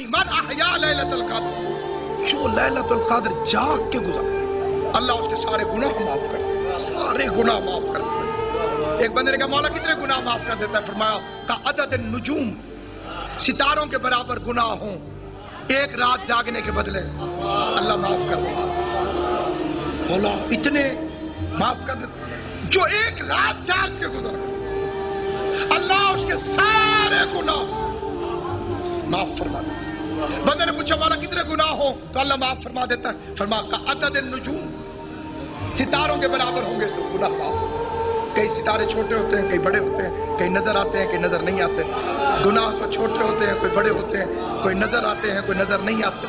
یعنی من احیا لیلۃ القدر، جو لیلۃ القدر جاگ کے گزار اللہ اس کے سارے گناہ معاف کر دیتا ہے، سارے گناہ معاف کر دیتا ہے۔ ایک بندے نے کہا مولا کتنے گناہ معاف کر دیتا ہے؟ فرمایا کا عدد النجوم، ستاروں کے برابر گناہ ہوں ایک رات جاگنے کے بدلے اللہ معاف کر دیتا ہے۔ مولا اتنے معاف کر دیتا ہے، جو ایک رات جاگ کے گزار اللہ اس کے سارے گناہ معاف فرما دیتا ہے۔ بندے نے پوچھا مولا کتنے گناہ ہوں تو اللہ معاف فرما دیتا ہے؟ فرما کا عدد النجوم، ستاروں کے برابر ہوں گے تو گناہ معاف۔ کئی ستارے چھوٹے ہوتے ہیں، کئی بڑے ہوتے ہیں، کئی نظر آتے ہیں، کئی نظر نہیں آتے۔ گناہ کو چھوٹے ہوتے ہیں، کوئی بڑے ہوتے ہیں، کوئی نظر آتے ہیں، کوئی نظر نہیں آتے۔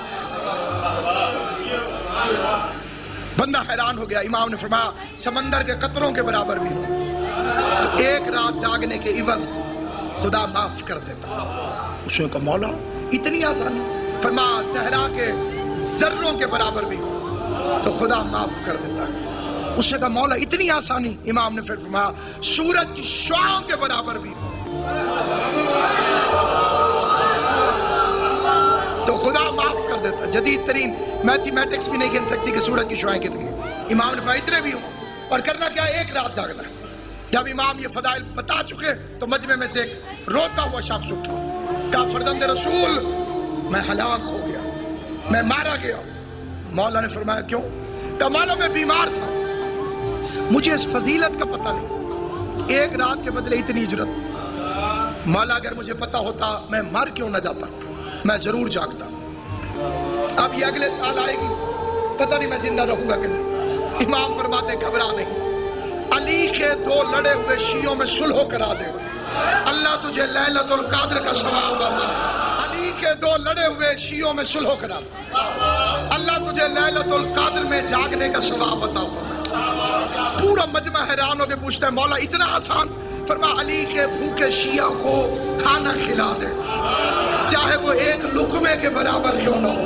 بندہ حیران ہو گیا۔ امام نے فرمایا سمندر کے قطروں کے برابر بھی ہوں تو ایک رات جاگنے کے عوض خدا معاف کر دیتا۔ اس نے کہا مولا اتنی آسانی؟ فرمایا صحرا کے ذروں کے برابر بھی ہوں تو خدا معاف کر دیتا ہے۔ اس نے کہا مولا اتنی آسانی؟ امام نے پھر فرمایا سورج کی شعاعوں کے برابر بھی تو خدا معاف کر دیتا۔ جدید ترین میتھمیٹکس بھی نہیں گن سکتی کہ سورج کی شعاعیں کتنی ہیں۔ امام نے فرمایا اتنے بھی ہوں اور کرنا کیا؟ ایک رات جاگنا ہے۔ جب امام یہ فضائل بتا چکے تو مجمع میں سے ایک روتا ہوا شخص اٹھا، کہا فرزند رسول میں ہلاک ہو گیا، میں مارا گیا۔ مولا نے فرمایا کیوں؟ کہا مولا میں بیمار تھا، مجھے اس فضیلت کا پتہ نہیں تھا، ایک رات کے بدلے اتنی اجرت۔ مولا اگر مجھے پتہ ہوتا میں مر کیوں نہ جاتا، میں ضرور جاگتا۔ اب یہ اگلے سال آئے گی، پتہ نہیں میں زندہ رہوں گا کہ نہیں۔ امام فرماتے گھبرا نہیں، علی کے دو لڑے ہوئے شیعوں میں صلح کرا دے، اللہ تجھے لیلۃ القدر کا ثواب عطا۔ علی کے دو لڑے ہوئے شیعوں میں صلح کرا دے، اللہ تجھے لیلۃ القدر میں جاگنے کا ثواب عطا فرمائے۔ پورا مجمع حیران ہو کے پوچھتا ہے مولا اتنا آسان؟ فرما علی کے بھوکے شیعہ کو کھانا کھلا دے، چاہے وہ ایک لقمے کے برابر کیوں نہ ہو۔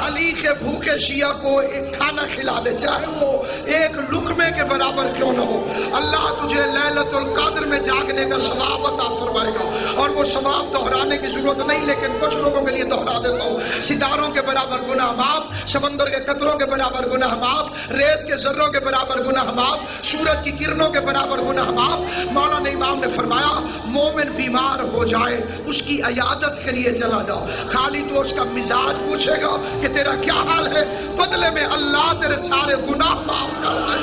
علی کے بھوکے شیعہ کو ایک کھانا کھلا دے، چاہے وہ ایک لقمے کے برابر کیوں نہ ہو۔ اللہ تجھے لیلۃ القدر میں جاگنے کا ثواب عطا فرمائے گا۔ اور وہ ثواب دہرانے کی ضرورت نہیں، لیکن کچھ لوگوں کے لیے دہرا دیتا ہوں۔ ستاروں کے برابر گناہ معاف، سمندر کے قطروں کے برابر گناہ معاف، ریت کے ذروں کے برابر گناہ معاف، سورج کی کرنوں کے برابر گناہ معاف۔ مولانا امام نے فرمایا مومن بیمار ہو جائے اس کی عیادت کے لیے چلا جاؤ، خالی تو اس کا مزاج پوچھے گا کہ تیرا کیا حال ہے، بدلے میں اللہ تیرے سارے گناہ معاف کر دے،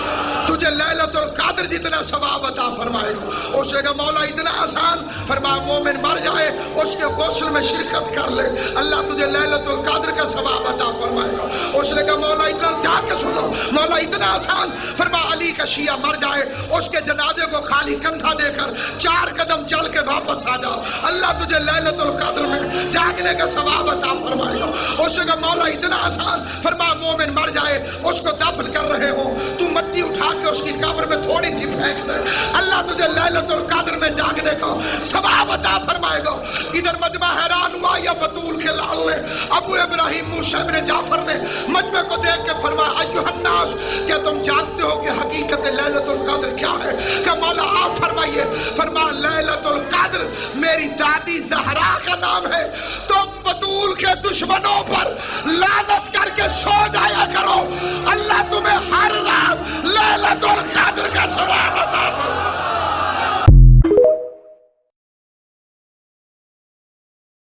تجھے لیلۃ القدر جتنا ثواب عطا فرمائے گا۔ اس نے کہا مولا اتنا آسان؟ فرمایا مومن مر جائے اس کے غسل میں شرکت کر لے، اللہ تجھے لیلۃ القدر کا ثواب عطا فرمائے گا۔ اس نے کہا مولا اتنا جا کے سنو، مولا اتنا آسان؟ فرمایا علی کا شیعہ مر جائے اس کے جنازے کو خالی کندھا دے کر 4 قدم چل کے واپس آ جاؤ، اللہ تجھے لیلۃ القدر میں جاگنے کا ثواب عطا فرمائے گا۔ اس نے کہا مولا اتنا آسان؟ فرمایا مومن مر جائے اس کو دفن کر رہے ہو تو مٹی اٹھا کے اس کی قبر میں تھوڑی سی پھینک دے، اللہ تجھے لیلۃ القدر میں جاگنے کا ثواب عطا فرمائے گا۔ ادھر مجمع حیران ہوا، یا بطول کے لال نے ابو ابراہیم موسیٰ ابن جعفر نے مجمع کو دیکھ کے فرمایا ایھا الناس، کیا تم جانتے ہو کہ حقیقت لیلۃ القدر کیا ہے؟ کہ مولا آپ فرمائیے۔ فرمایا لیلۃ القدر میری دادی زہرا کا نام ہے، تم بطول کے دشمنوں پر لعنت کر کے سو جایا کرو، اللہ تمہیں ہر رات لیلۃ القدر کا ثواب